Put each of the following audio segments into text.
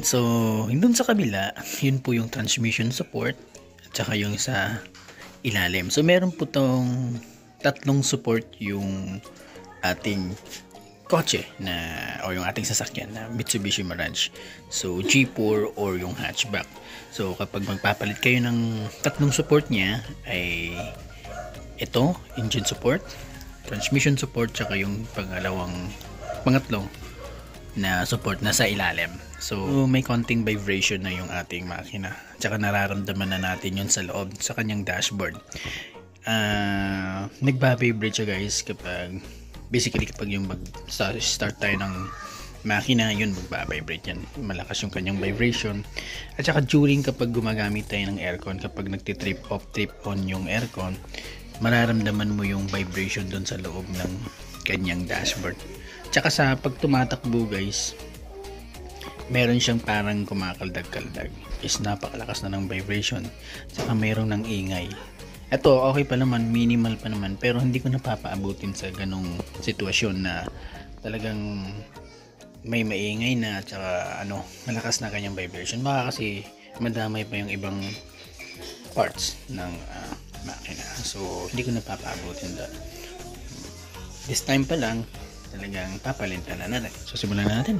So, dun sa kabila, yun po yung transmission support at saka yung sa ilalim. So, meron po tong tatlong support yung ating kotse na o yung ating sasakyan na Mitsubishi Mirage. So, G4 or yung hatchback. So, kapag magpapalit kayo ng tatlong support niya ay ito, engine support, transmission support, tsaka yung pangatlo na support na sa ilalim. So may konting vibration na yung ating makina, tsaka nararamdaman na natin yun sa loob sa kanyang dashboard. Nagbabibrate siya guys kapag yung mag-start tayo ng makina, yun magbabibrate yan, malakas yung kanyang vibration. At saka during kapag gumagamit tayo ng aircon, kapag nagtitrip off trip on yung aircon, mararamdaman mo yung vibration doon sa loob ng kanyang dashboard. Tsaka sa pag tumatakbo guys, meron siyang parang kumakaldag-kaldag, is napakalakas na ng vibration. Tsaka meron ng ingay. Ito okay pa naman, minimal pa naman, pero hindi ko napapaabutin sa ganong sitwasyon na talagang may maingay na tsaka malakas na kanyang vibration. Baka kasi madamay pa yung ibang parts ng makina. So hindi ko napapaabutin doon. This time pa lang talagang papalitan na natin. So simulan na natin.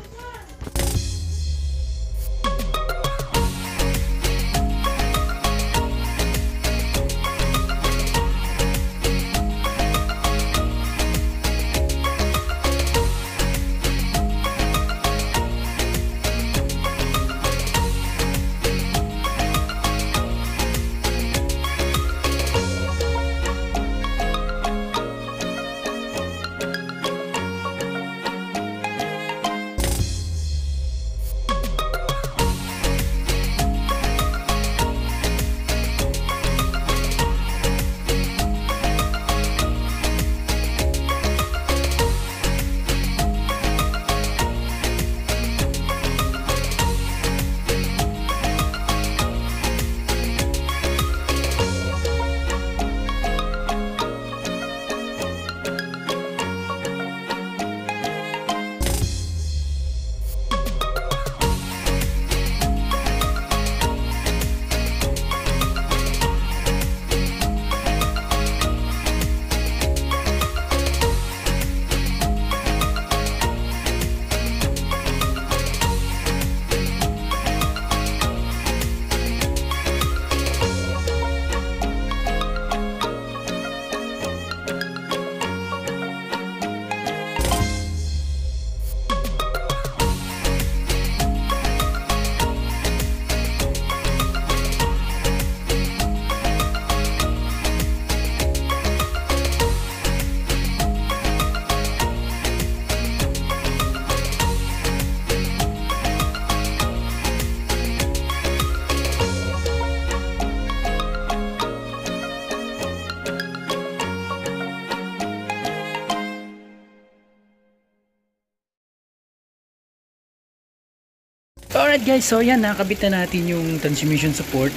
Alright guys, so yan, nakabit na natin yung transmission support.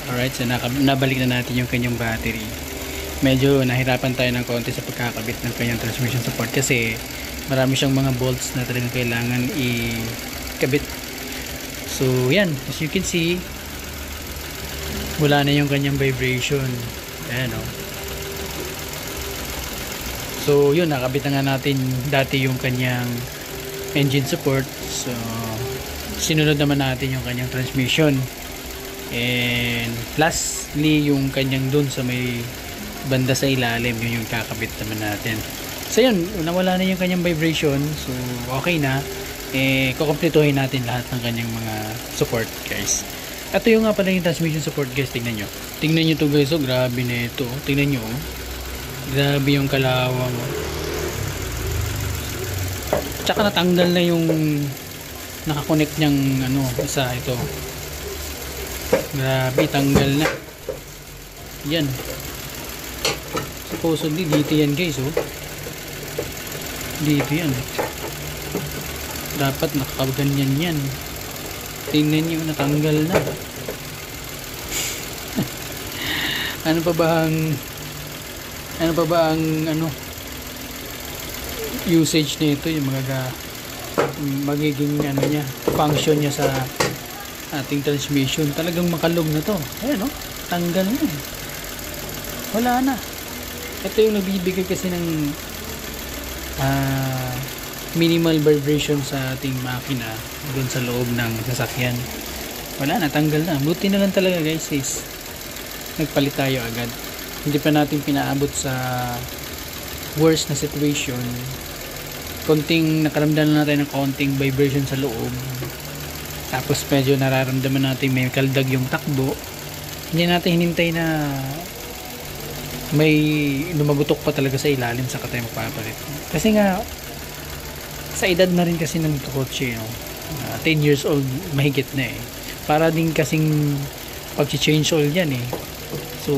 Alright, so nabalik na natin yung kanyang battery. Medyo nahirapan tayo ng konti sa pagkakabit ng kanyang transmission support kasi marami siyang mga bolts na talagang kailangan ikabit. So yan, as you can see, wala na yung kanyang vibration. Ayan o. So yun, nakabit na nga natin dati yung kanyang engine support. So sinunod naman natin yung kanyang transmission, and lastly yung kanyang dun sa may banda sa ilalim, yun yung kakabit naman natin. So yun, nawala na yung kanyang vibration, so okay na. Kukumpletuhin natin lahat ng kanyang mga support guys. Ito yung nga pala yung transmission support guys, tingnan nyo to guys. Oh grabe na ito, tingnan nyo grabe yung kalawang. Tsaka natanggal na yung nakakonect niyang isa ito. Grabe, tanggal na. Yan. Supposedly dito yan guys oh. Dito yan. Dapat nakaganyan yan. Tingnan niyo, natanggal na. Ano pa ba ang usage nito, yung mga magiging ano niya, function niya sa ating transmission. Talagang makalog na to. Ayan, no? Tanggal na eh. Wala na. Ito yung nagbibigay kasi ng minimal vibration sa ating makina doon sa loob ng sasakyan. Wala na, tanggal na. Buti na lang talaga guys is nagpalit tayo agad. Hindi pa natin pinaabot sa worst na situation. Konting nakaramdaman natin ng konting vibration sa loob. Tapos medyo nararamdaman natin may kaldag yung takbo. Hindi natin hinintay na may lumagutok pa talaga sa ilalim sa tayo magpapalit. Kasi nga sa edad na rin kasi ng kotse, 10 years old mahigit na eh. Para din kasing pag-change oil yan eh. So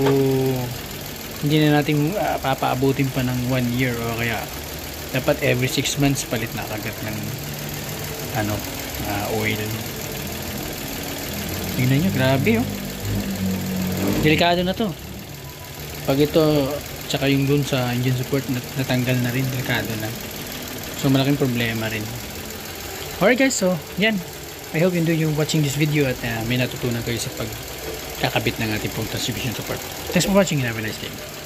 hindi na natin papaabutin pa ng 1 year o kaya dapat every 6 months palit na kagad ng oil. Tingnan nyo, grabe oh. Delikado na to. Pag ito tsaka yung dun sa engine support natanggal na rin, delikado na. So malaking problema rin. Alright guys, so yan. I hope you enjoy you watching this video at may natutunan kayo sa pagkakabit ng ating pong transmission support. Thanks for watching and have a nice day.